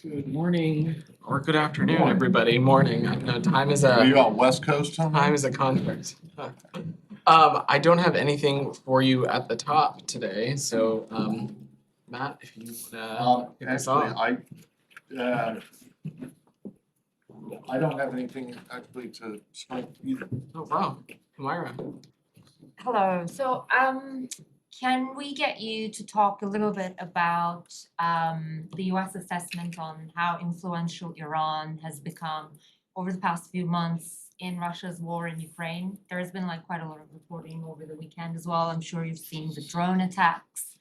Good morning or good afternoon, everybody. Morning. No, time is Are you a out West Coast, Tom? time is a contract. I don't have anything for you at the top today, so Matt, if you kick us Actually, off. I don't have anything actually to start either. Oh wow, Myra. Hello. Can we get you to talk a little bit about the US assessment on how influential Iran has become over the past few months in Russia's war in Ukraine? There has been quite a lot of reporting over the weekend as well. I'm sure you've seen the drone attacks.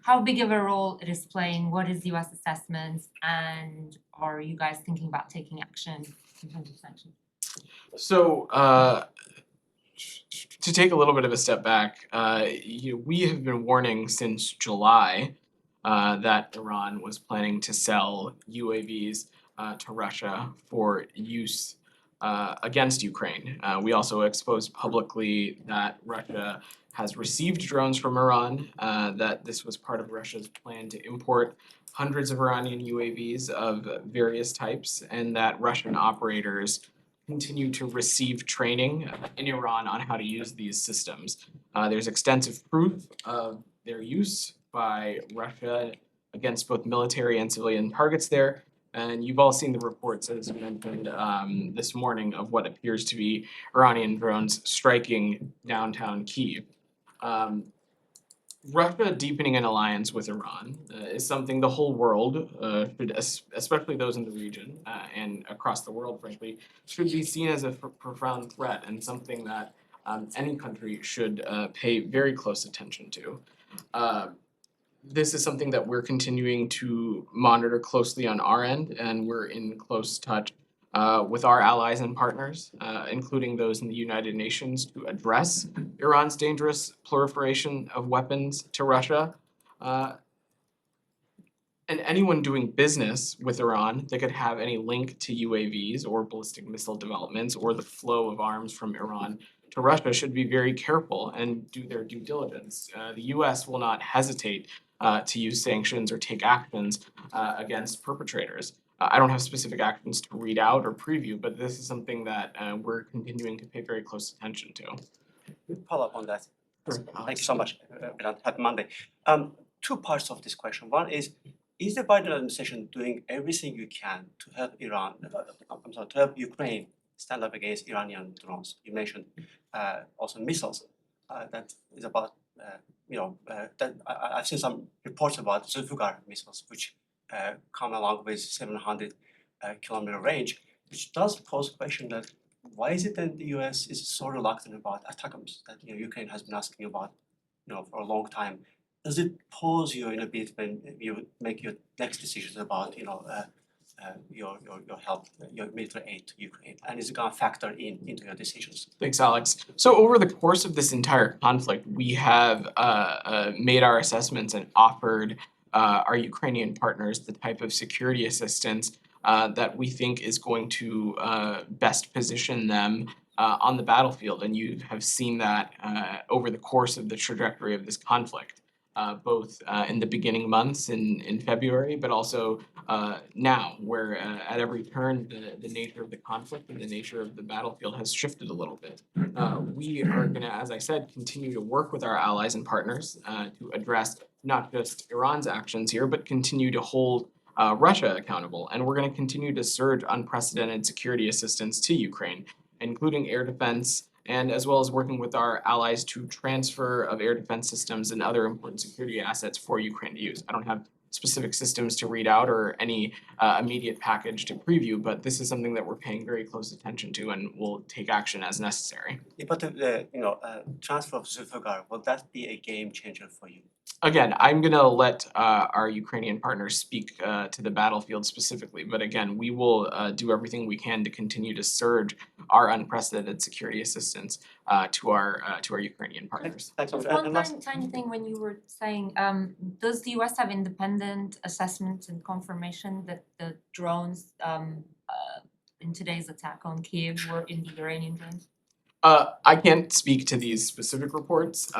How big of a role it is playing? What is US assessment? And are you guys thinking about taking action in terms of sanctions? So to take a little bit of a step back, we have been warning since July that Iran was planning to sell UAVs to Russia for use against Ukraine. We also exposed publicly that Russia has received drones from Iran, that this was part of Russia's plan to import hundreds of Iranian UAVs of various types, and that Russian operators continue to receive training in Iran on how to use these systems. There's extensive proof of their use by Russia against both military and civilian targets there. And you've all seen the reports, as mentioned this morning, of what appears to be Iranian drones striking downtown Kyiv. Russia deepening an alliance with Iran is something the whole world, should, especially those in the region and across the world, frankly, should be seen as a profound threat and something that any country should pay very close attention to. This is something that we're continuing to monitor closely on our end, and we're in close touch with our allies and partners, including those in the United Nations, to address Iran's dangerous proliferation of weapons to Russia. And anyone doing business with Iran that could have any link to UAVs or ballistic missile developments or the flow of arms from Iran to Russia should be very careful and do their due diligence. The US will not hesitate to use sanctions or take actions against perpetrators. I don't have specific actions to read out or preview, but this is something that we're continuing to pay very close attention to. Follow up on that. Sure. Thank you so much. Happy Monday. Two parts of this question. One is the Biden administration doing everything you can to help to help Ukraine stand up against Iranian drones? You mentioned also missiles. That is about, that I've seen some reports about Zulfiqar missiles, which come along with 700 kilometer range, which does pose a question that why is it that the US is so reluctant about ATACMS that Ukraine has been asking about for a long time? Does it pose you in a bit when you make your next decisions about your help, your military aid to Ukraine, and is it going to factor into your decisions? Thanks, Alex. So over the course of this entire conflict, we have made our assessments and offered our Ukrainian partners the type of security assistance that we think is going to best position them on the battlefield. And you have seen that over the course of the trajectory of this conflict, both in the beginning months in February, but also now, where at every turn, the nature of the conflict and the nature of the battlefield has shifted a little bit. We are going to, as I said, continue to work with our allies and partners to address not just Iran's actions here, but continue to hold Russia accountable. And we're going to continue to surge unprecedented security assistance to Ukraine, including air defense, and as well as working with our allies to transfer of air defense systems and other important security assets for Ukraine to use. I don't have specific systems to read out or any immediate package to preview, but this is something that we're paying very close attention to and will take action as necessary. Yeah, but the transfer of Zulfiqar, will that be a game changer for you? Again, I'm going to let our Ukrainian partners speak to the battlefield specifically, but again, we will do everything we can to continue to surge our unprecedented security assistance to our Ukrainian partners. Thanks. One tiny thing when you were saying, does the US have independent assessment and confirmation that the drones in today's attack on Kyiv were indeed Iranian drones? I can't speak to these specific reports,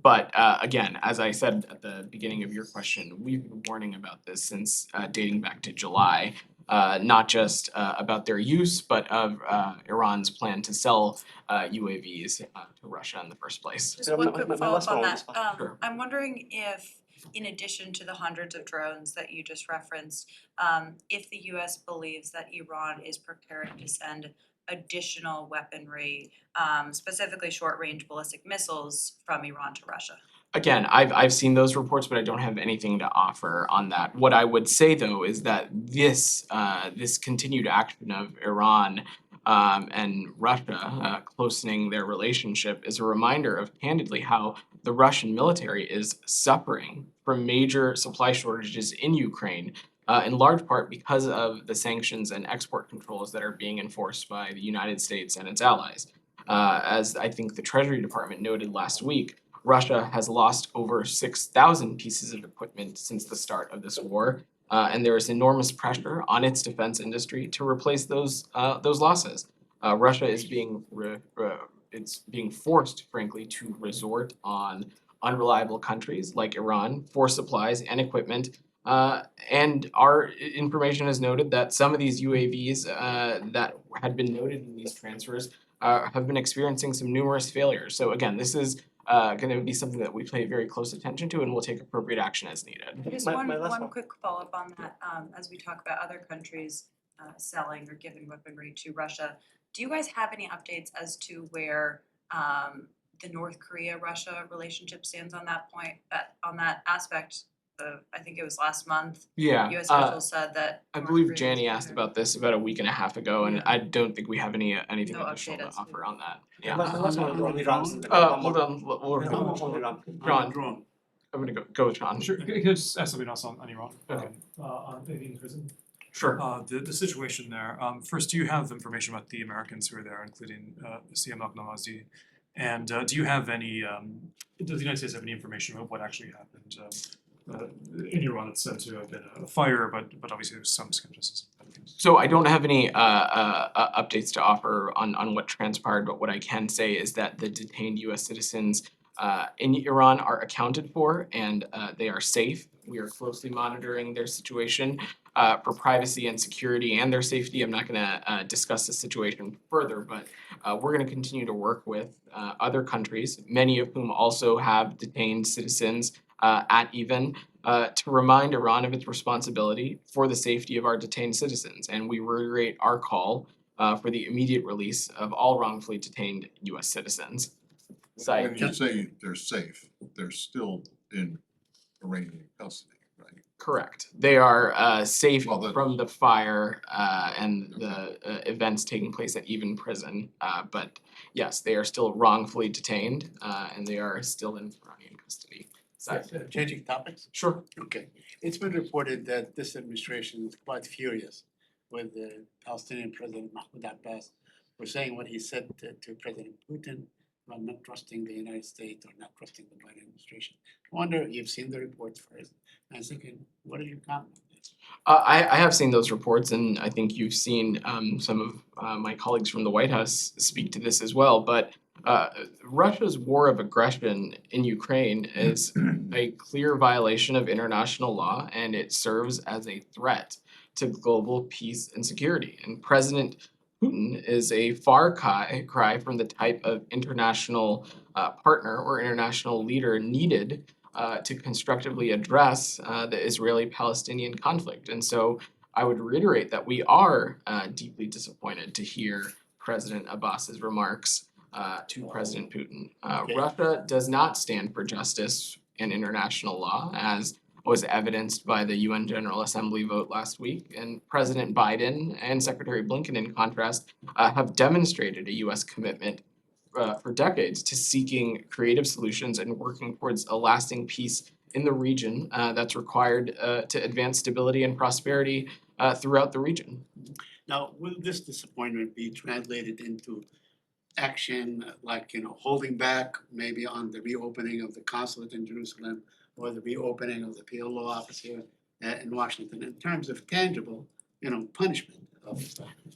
but again, as I said at the beginning of your question, we've been warning about this since dating back to July. Not just about their use, but of Iran's plan to sell UAVs to Russia in the first place. Just Yeah, one my- quick my follow-up last on one that. is fine. Sure. I'm wondering if, in addition to the hundreds of drones that you just referenced, if the US believes that Iran is preparing to send additional weaponry, specifically short-range ballistic missiles from Iran to Russia. Again, I've seen those reports, but I don't have anything to offer on that. What I would say though is that this continued action of Iran and Russia closening their relationship is a reminder of candidly how the Russian military is suffering from major supply shortages in Ukraine, in large part because of the sanctions and export controls that are being enforced by the United States and its allies. As I think the Treasury Department noted last week, Russia has lost over 6,000 pieces of equipment since the start of this war, and there is enormous pressure on its defense industry to replace those losses. Russia is it's being forced, frankly, to resort on unreliable countries like Iran for supplies and equipment. And our information has noted that some of these UAVs that had been noted in these transfers have been experiencing some numerous failures. So again, this is going to be something that we pay very close attention to, and we'll take appropriate action as needed. Just My last one one. quick follow-up on that, as we talk about other countries selling or giving weaponry to Russia. Do you guys have any updates as to where the North Korea-Russia relationship stands on that point, on that aspect? I think it was last month, Yeah, US officials said that I North believe Korea was Janie asked prepared. about this about a week and a half ago, and Yeah. I don't think we have anything No additional update to as to- offer on that. Yeah. My last one is on Iran. Hold on, On Iran. John. I'm gonna go with John. Sure, can I just ask something else on Iran? Okay. On Avian prison. Sure. The situation there, first, do you have information about the Americans who are there, including Siyam al-Namazi? And do you have any, does the United States have any information about what actually happened? In Iran, it's said to have been a fire, but obviously there's some skepticism. So I don't have any updates to offer on what transpired, but what I can say is that the detained U.S. citizens in Iran are accounted for and they are safe. We are closely monitoring their situation for privacy and security and their safety. I'm not going to discuss the situation further, but we're going to continue to work with other countries, many of whom also have detained citizens at even, to remind Iran of its responsibility for the safety of our detained citizens. And we reiterate our call for the immediate release of all wrongfully detained U.S. citizens. When you say they're safe, they're still in Iranian custody, right? Correct. They are safe Well, then- from the fire and the events taking place at Even prison. But yes, they are still wrongfully detained and they are still in Iranian custody. Changing topics? Sure. Okay. It's been reported that this administration is quite furious with the Palestinian President Mahmoud Abbas for saying what he said to President Putin about not trusting the United States or not trusting the Biden administration. I wonder, you've seen the reports first, and I was thinking, what are your comments? I have seen those reports, and I think you've seen some of my colleagues from the White House speak to this as well. But Russia's war of aggression in Ukraine is a clear violation of international law, and it serves as a threat to global peace and security. And President Putin is a far cry from the type of international partner or international leader needed to constructively address the Israeli-Palestinian conflict. And so I would reiterate that we are deeply disappointed to hear President Abbas's remarks to President Putin. Okay. Russia does not stand for justice and international law, as was evidenced by the UN General Assembly vote last week. And President Biden and Secretary Blinken, in contrast, have demonstrated a US commitment for decades to seeking creative solutions and working towards a lasting peace in the region that's required to advance stability and prosperity throughout the region. Now, will this disappointment be translated into action, like, holding back maybe on the reopening of the consulate in Jerusalem or the reopening of the PLO office here in Washington in terms of tangible, punishment?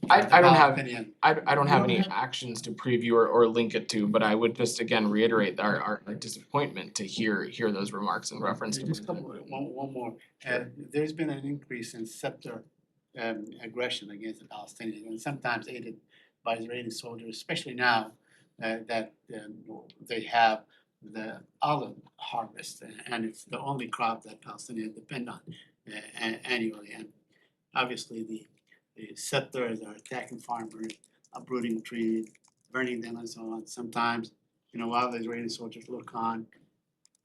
I don't have- Palestinian. I don't have You any have- actions to preview or link it to, but I would just again reiterate our disappointment to hear those remarks in reference to. Just one more. There's been an increase in sector aggression against the Palestinians, and sometimes aided by Israeli soldiers, especially now that they have the olive harvest, and it's the only crop that Palestinians depend on annually. And obviously, the settlers are attacking farmers, uprooting trees, burning them, and so on. Sometimes, while the Israeli soldiers look on,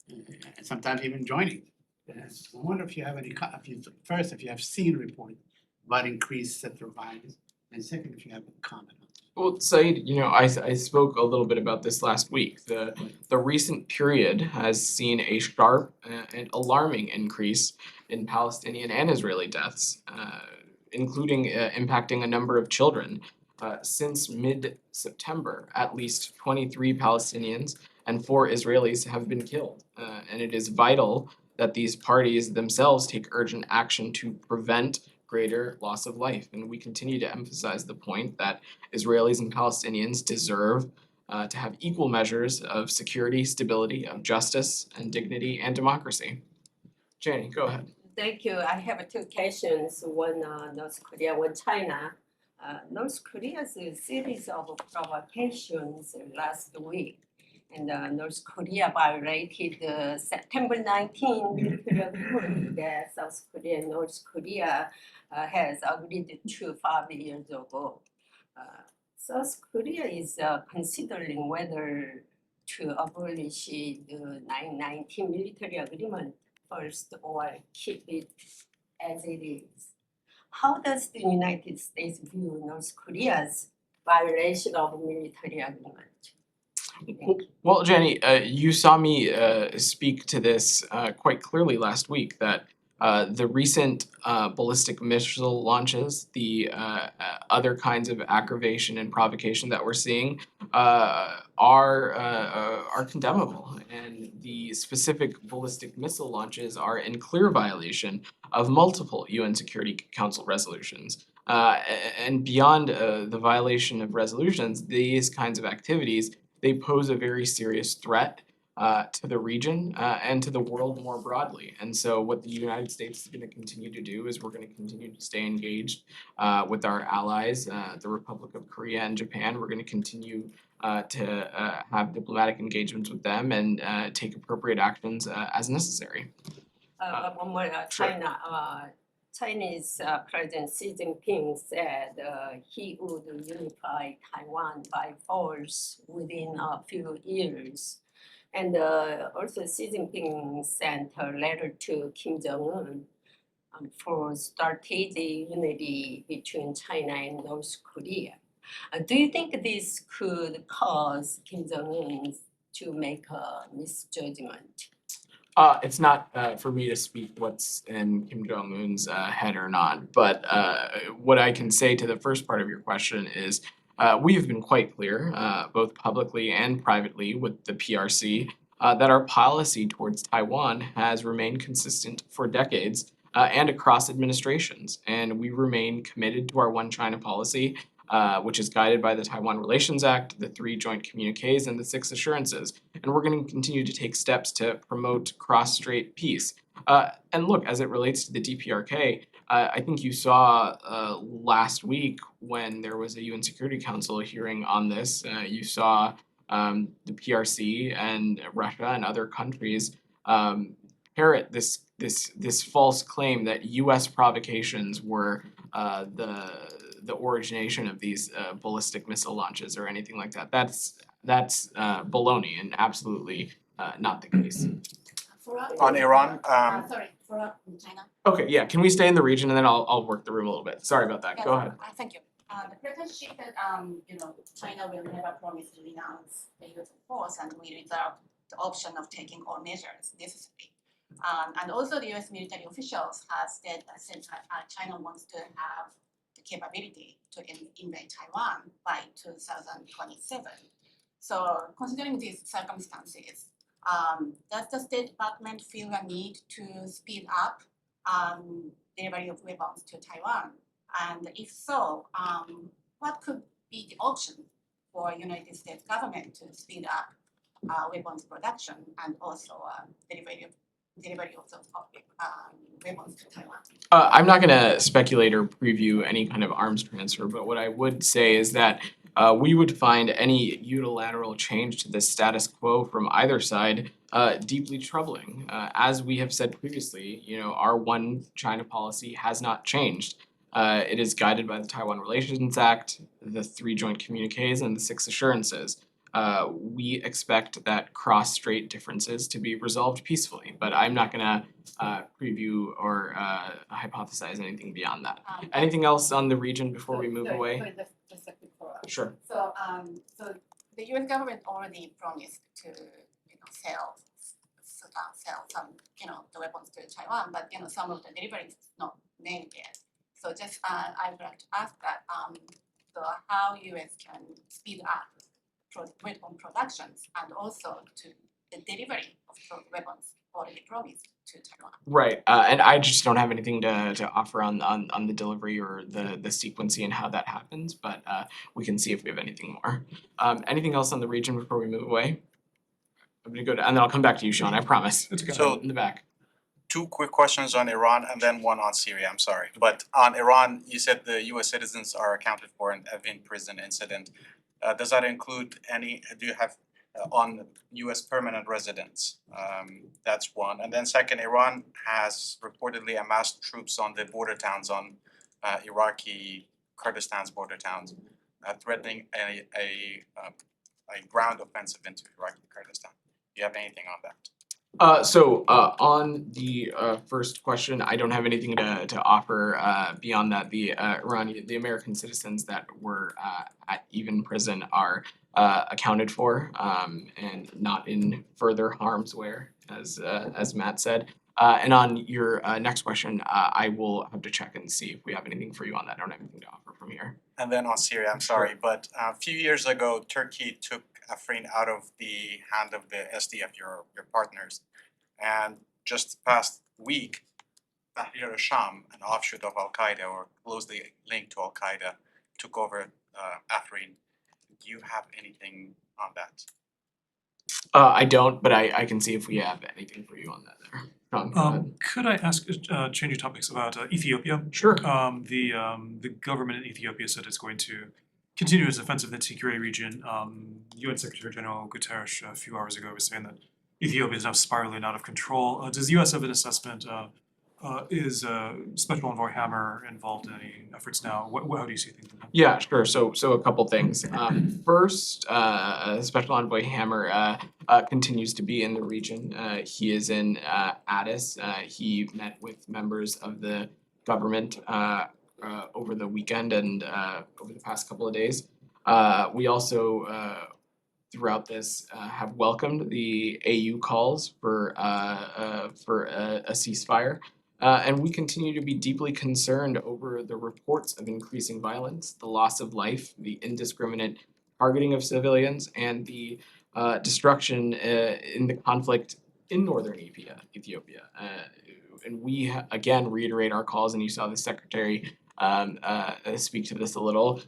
and sometimes even joining. I wonder if you have any, if you have seen reports about increased settler violence, and second, if you have a comment on it. Well, Saeed, I spoke a little bit about this last week. The recent period has seen a sharp and alarming increase in Palestinian and Israeli deaths, including impacting a number of children. Since mid-September, at least 23 Palestinians and 4 Israelis have been killed. And it is vital that these parties themselves take urgent action to prevent greater loss of life. And we continue to emphasize the point that Israelis and Palestinians deserve to have equal measures of security, stability, of justice, and dignity and democracy. Jenny, go ahead. Thank you. I have 2 questions, one North Korea, one China. North Korea's a series of provocations last week, and North Korea violated the September 19 nuclear agreement that South Korea and North Korea has agreed to 5 years ago. South Korea is considering whether to abolish the 1919 military agreement first or keep it as it is. How does the United States view North Korea's violation of military agreement? Well, Jenny, you saw me speak to this quite clearly last week, that the recent ballistic missile launches, the other kinds of aggravation and provocation that we're seeing are condemnable. And the specific ballistic missile launches are in clear violation of multiple UN Security Council resolutions. And beyond the violation of resolutions, these kinds of activities, they pose a very serious threat to the region and to the world more broadly. And so what the United States is going to continue to do is we're going to continue to stay engaged with our allies, the Republic of Korea and Japan. We're going to continue to have diplomatic engagements with them and take appropriate actions as necessary. One more, sure. China. Chinese President Xi Jinping said he would unify Taiwan by force within a few years. And also Xi Jinping sent a letter to Kim Jong-un for strategic unity between China and North Korea. Do you think this could cause Kim Jong-un to make a misjudgment? It's not for me to speak what's in Kim Jong-un's head or not, but what I can say to the first part of your question is we have been quite clear, both publicly and privately with the PRC, that our policy towards Taiwan has remained consistent for decades and across administrations. And we remain committed to our One China policy, which is guided by the Taiwan Relations Act, the 3 joint communiques, and the 6 assurances. And we're going to continue to take steps to promote cross-strait peace. And look, as it relates to the DPRK, I think you saw last week when there was a UN Security Council hearing on this, you saw the PRC and Russia and other countries parrot this false claim that U.S. provocations were the origination of these ballistic missile launches or anything like that. That's baloney and absolutely not the case. On Iran, for China. Okay, yeah, can we stay in the region and then I'll work the room a little bit. Sorry about that. Yes, Go ahead. Thank you. The president said, China will never promise to renounce the use of force and we reserve the option of taking all measures necessary. And also the US military officials have said that China wants to have the capability to invade Taiwan by 2027. So considering these circumstances, does the State Department feel a need to speed up delivery of weapons to Taiwan And if so, what could be the option for United States government to speed up weapons production and also delivery of those weapons to Taiwan? I'm not gonna speculate or preview any kind of arms transfer, but what I would say is that we would find any unilateral change to the status quo from either side deeply troubling. As we have said previously, you know, our one China policy has not changed. It is guided by the Taiwan Relations Act, the 3 joint communiques, and the 6 assurances. We expect that cross-strait differences to be resolved peacefully, but I'm not gonna preview or hypothesize anything beyond that. Anything else on the region before we move away? Sorry, just a quick follow-up. Sure. So, so the US government already promised to, sell some, the weapons to Taiwan, but, some of the deliveries not made yet. So just, I would like to ask that, so how US can speed up weapon productions and also to the delivery of those weapons already promised to Taiwan. Right, and I just don't have anything to offer on the delivery or the sequencing and how that happens, but we can see if we have anything more. Anything else on the region before we move away? I'm gonna go to, and then I'll come back to you, Sean, I promise. It's okay. So- In the back. 2 quick questions on Iran and then one on Syria, I'm sorry. But on Iran, you said the US citizens are accounted for in the prison incident. Does that include do you have on US permanent residents? That's one. And then second, Iran has reportedly amassed troops on the border towns on Iraqi Kurdistan's border towns, threatening a ground offensive into Iraqi Kurdistan. Do you have anything on that? On the first question, I don't have anything to offer beyond that. The American citizens that were at Even prison are accounted for and not in further harm's way, as Matt said. And on your next question, I will have to check and see if we have anything for you on that. I don't have anything to offer from here. And then on Syria, I'm sorry, but a few years ago, Turkey took Afrin out of the hand of the SDF, your partners. And just past week, Tahrir al-Sham, an offshoot of Al-Qaeda or closely linked to Al-Qaeda, took over Afrin. Do you have anything on that? I don't, but I can see if we have anything for you on that there. Sean, go ahead. Could I ask, changing topics about Ethiopia? Sure. The government in Ethiopia said it's going to continue its offensive in the security region. UN Secretary General Guterres a few hours ago was saying that Ethiopia is now spiraling out of control. Does the US have an assessment? Is Special Envoy Hammer involved in any efforts now? How do you see things? Yeah, sure. So a couple things. First, Special Envoy Hammer continues to be in the region. He is in Addis. He met with members of the government over the weekend and over the past couple of days. We also throughout this have welcomed the AU calls for a ceasefire. And we continue to be deeply concerned over the reports of increasing violence, the loss of life, the indiscriminate targeting of civilians, and the destruction in the conflict in northern Ethiopia. And we again reiterate our calls, and you saw the secretary speak to this a little.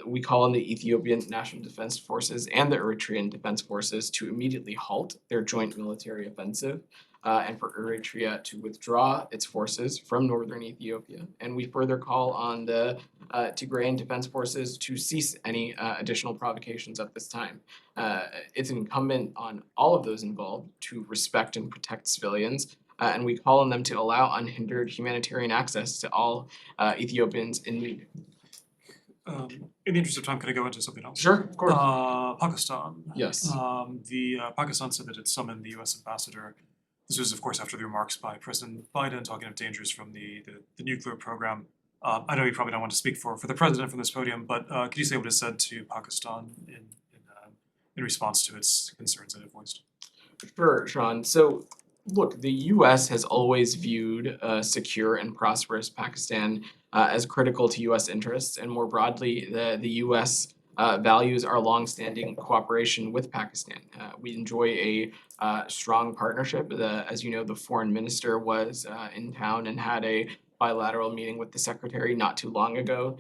We call on the Ethiopian National Defense Forces and the Eritrean Defense Forces to immediately halt their joint military offensive. And for Eritrea to withdraw its forces from northern Ethiopia. And we further call on the Tigrayan Defense Forces to cease any additional provocations at this time. It's incumbent on all of those involved to respect and protect civilians, and we call on them to allow unhindered humanitarian access to all Ethiopians in need. In the interest of time, could I go into something else? Sure, of course. Pakistan. Yes. Pakistan said that it summoned the US ambassador. This was, of course, after the remarks by President Biden talking of dangers from the nuclear program. I know you probably don't want to speak for the president from this podium, but could you say what is said to Pakistan in response to its concerns that it voiced? Sure, Sean. So, look, the U.S. has always viewed a secure and prosperous Pakistan as critical to U.S. interests, and more broadly, the U.S. Values our longstanding cooperation with Pakistan. We enjoy a strong partnership. As you know, the foreign minister was in town and had a bilateral meeting with the secretary not too long ago.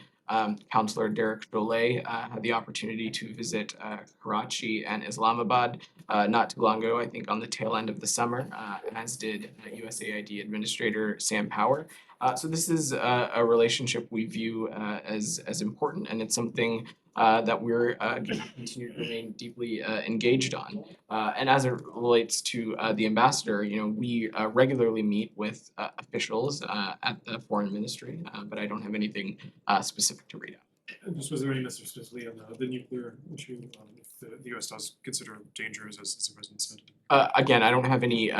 Counselor Derek Chollet had the opportunity to visit Karachi and Islamabad not too long ago, I think on the tail end of the summer, as did USAID Administrator Sam Power. So this is a relationship we view as important, and it's something that we're going to continue to remain deeply engaged on. And as it relates to the ambassador, we regularly meet with officials at the foreign ministry, but I don't have anything specific to read out. And just was there any message specifically on the nuclear issue, if the US does consider dangers, as the president said? Again, I don't have any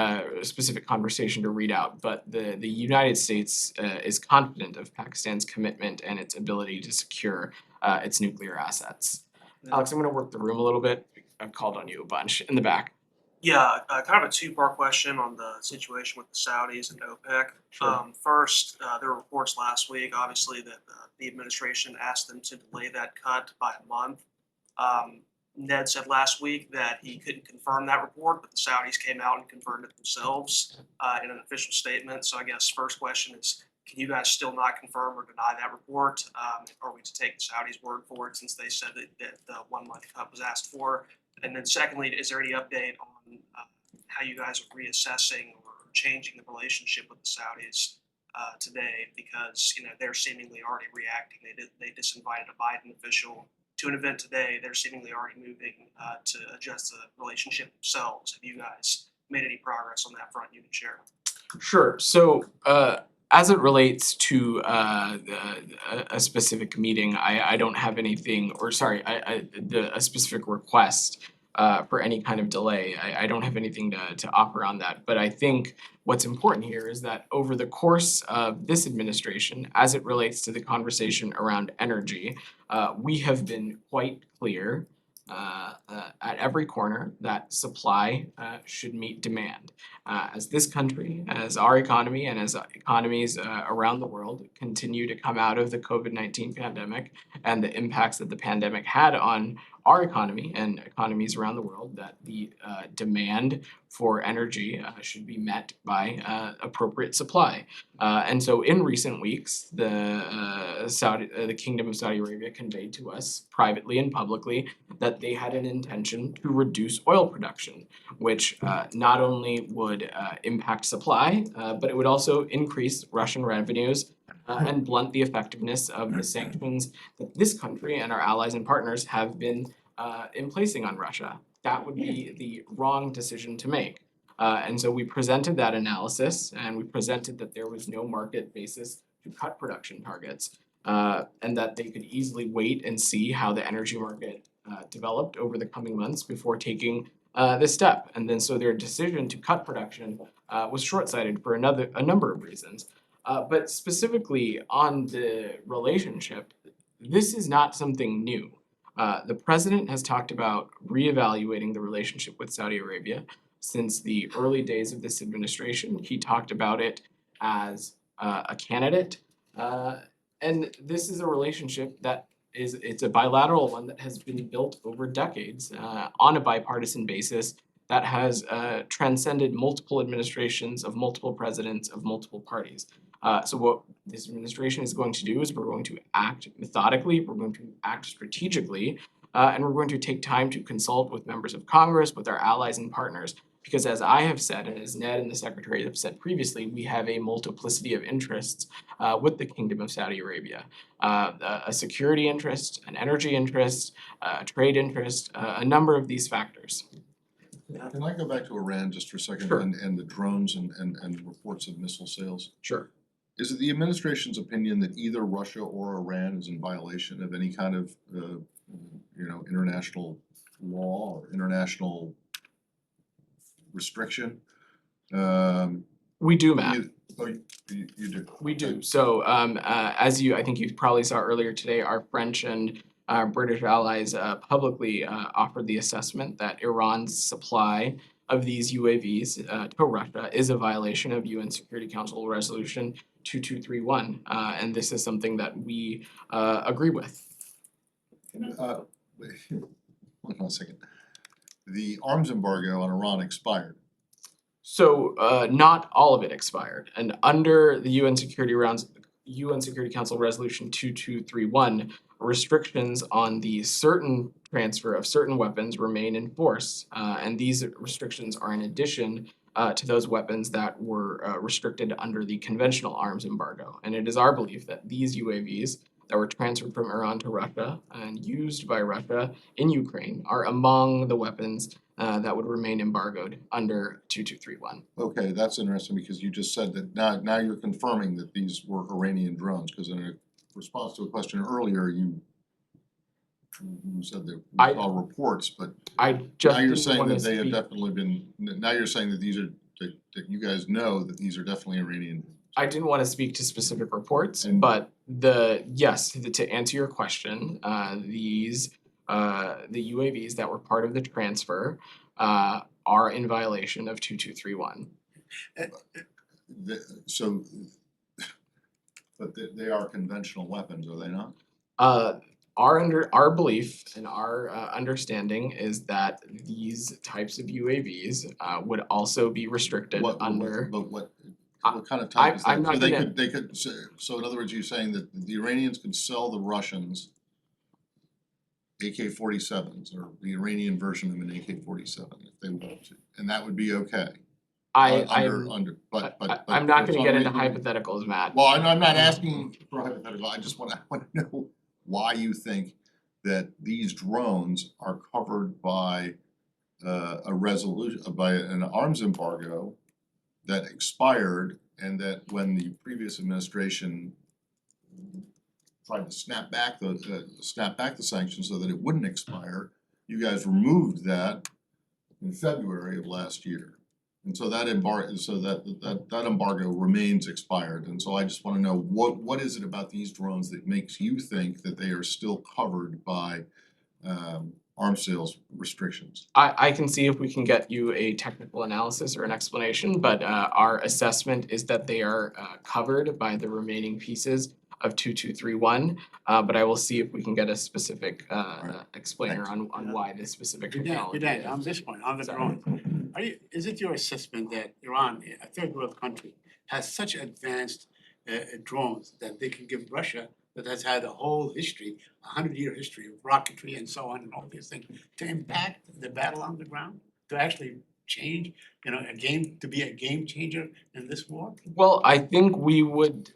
specific conversation to read out, but the United States is confident of Pakistan's commitment and its ability to secure its nuclear assets. Alex, I'm going to work the room a little bit. I've called on you a bunch in the back. Yeah, kind of a two-part question on the situation with the Saudis and OPEC. Sure. First, there were reports last week, obviously, that the administration asked them to delay that cut by a month. Ned said last week that he couldn't confirm that report, but the Saudis came out and confirmed it themselves in an official statement. So I guess first question is, can you guys still not confirm or deny that report? Are we to take the Saudis' word for it since they said that the 1 month cut was asked for? And then secondly, is there any update on how you guys are reassessing or changing the relationship with the Saudis today? Because they're seemingly already reacting. They disinvited a Biden official to an event today. They're seemingly already moving to adjust the relationship themselves. Have you guys made any progress on that front you can share? Sure. So as it relates to a specific meeting, I don't have anything, or sorry, a specific request for any kind of delay. I don't have anything to offer on that. But I think what's important here is that over the course of this administration, as it relates to the conversation around energy, we have been quite clear at every corner that supply should meet demand. As this country, as our economy, and as economies around the world continue to come out of the COVID-19 pandemic and the impacts that the pandemic had on our economy and economies around the world, that the demand for energy should be met by appropriate supply. And so in recent weeks, the Kingdom of Saudi Arabia conveyed to us privately and publicly that they had an intention to reduce oil production, which not only would impact supply, but it would also increase Russian revenues and blunt the effectiveness of the sanctions that this country and our allies and partners have been in placing on Russia. That would be the wrong decision to make. And so we presented that analysis, and we presented that there was no market basis to cut production targets, and that they could easily wait and see how the energy market developed over the coming months before taking this step. And then so their decision to cut production was short-sighted for a number of reasons. But specifically on the relationship, this is not something new. The president has talked about reevaluating the relationship with Saudi Arabia since the early days of this administration. He talked about it as a candidate, and this is a relationship that it's a bilateral one that has been built over decades on a bipartisan basis that has transcended multiple administrations of multiple presidents of multiple parties. So what this administration is going to do is we're going to act methodically, we're going to act strategically, and we're going to take time to consult with members of Congress, with our allies and partners. Because as I have said, and as Ned and the Secretary have said previously, we have a multiplicity of interests with the Kingdom of Saudi Arabia. A security interest, an energy interest, a trade interest, a number of these factors. Can I go back to Iran just for a second? Sure. And the drones and reports of missile sales? Sure. Is it the administration's opinion that either Russia or Iran is in violation of any kind of, international law or international restriction? We do, Matt. You do? We do. So as I think you probably saw earlier today, our French and British allies publicly offered the assessment that Iran's supply of these UAVs to Russia is a violation of UN Security Council Resolution 2231, and this is something that we agree with. Hold on a second. The arms embargo on Iran expired. So not all of it expired, and under the UN Security Council Resolution 2231, restrictions on the certain transfer of certain weapons remain in force, and these restrictions are in addition to those weapons that were restricted under the conventional arms embargo. And it is our belief that these UAVs that were transferred from Iran to Russia and used by Russia in Ukraine are among the weapons that would remain embargoed under 2231. Okay, that's interesting because you just said that now you're confirming that these were Iranian drones, because in a response to a question earlier, you said that I- we saw reports, but I just now you're didn't saying wanna that they have speak- definitely been, now you're saying that these are, that you guys know that these are definitely Iranian. I didn't want to speak to specific reports, And- but to answer your question, the UAVs that were part of the transfer are in violation of 2231. So, but they are conventional weapons, are they not? Our belief and our understanding is that these types of UAVs would also be restricted What, under. what kind of type is that? I'm not So they gonna- could, so in other words, you're saying that the Iranians could sell the Russians AK-47s or the Iranian version of an AK-47 if they wanted to, and that would be okay? But I'm not for gonna some get into reason- hypotheticals, Matt. Well, I'm not asking for a hypothetical, I just wanna know why you think that these drones are covered by a resolution, by an arms embargo that expired, and that when the previous administration tried to snap back the sanctions so that it wouldn't expire, you guys removed that in February of last year. And so that embargo remains expired, and so I just wanna know what is it about these drones that makes you think that they are still covered by arms sales restrictions? I can see if we can get you a technical analysis or an explanation, but our assessment is that they are covered by the remaining pieces of 2231. But I will see if we can get a specific explainer on why this specific technology. Good day, on this point, on the Sorry. drone, is it your assessment that Iran, a third world country, has such advanced drones that they can give Russia, that has had a whole history, 100-year history of rocketry and so on and all these things, to impact the battle on the ground, to actually change, to be a game changer in this war? Well, I think we would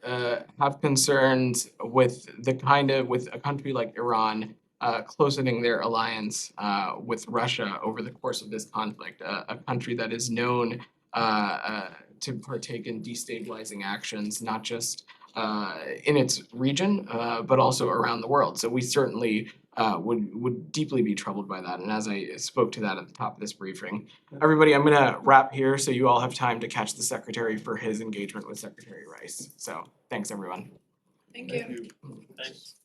have concerns with with a country like Iran closening their alliance with Russia over the course of this conflict, a country that is known to partake in destabilizing actions, not just in its region, but also around the world. So we certainly would deeply be troubled by that. And as I spoke to that at the top of this briefing, everybody, I'm gonna wrap here so you all have time to catch the secretary for his engagement with Secretary Rice. So thanks, everyone. Thank you. Thanks.